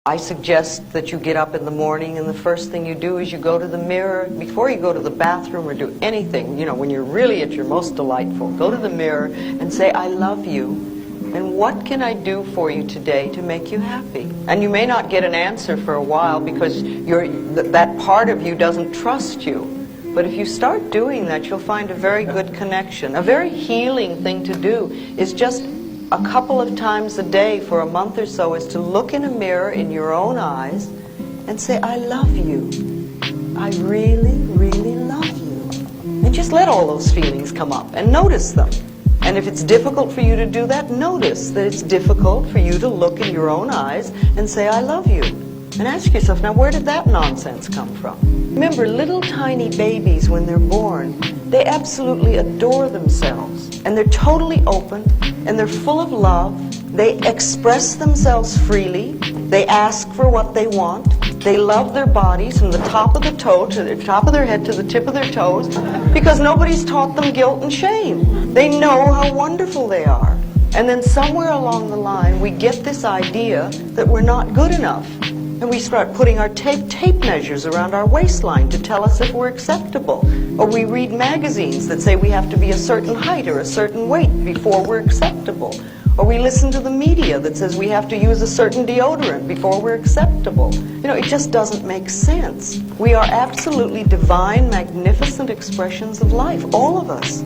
I suggest that you get up in the morning and the first thing you do is you go to the mirror. Before you go to the bathroom or do anything, you know, when you're really at your most delightful, go to the mirror and say, I love you. And what can I do for you today to make you happy? And you may not get an answer for a while because that part of you doesn't trust you. But if you start doing that, you'll find a very good connection. A very healing thing to do is just a couple of times a day for a month or so is to look in a mirror in your own eyes and say, I love you. I really, really love you. And just let all those feelings come up and notice them. And if it's difficult for you to do that, notice that it's difficult for you to look in your own eyes and say, I love you. And ask yourself, now where did that nonsense come from? Remember, little tiny babies, when they're born, they absolutely adore themselves. And they're totally open, and they're full of love. They express themselves freely. They ask for what they want. They love their bodies from the top of the toe to the top of their head to the tip of their toes because nobody's taught them guilt and shame. They know how wonderful they are. And then somewhere along the line, we get this idea that we're not good enough. And we start putting our tape measures around our waistline to tell us if we're acceptable. Or we read magazines that say we have to be a certain height or a certain weight before we're acceptable. Or we listen to the media that says we have to use a certain deodorant before we're acceptable. You know, it just doesn't make sense. We are absolutely divine, magnificent expressions of life, all of us.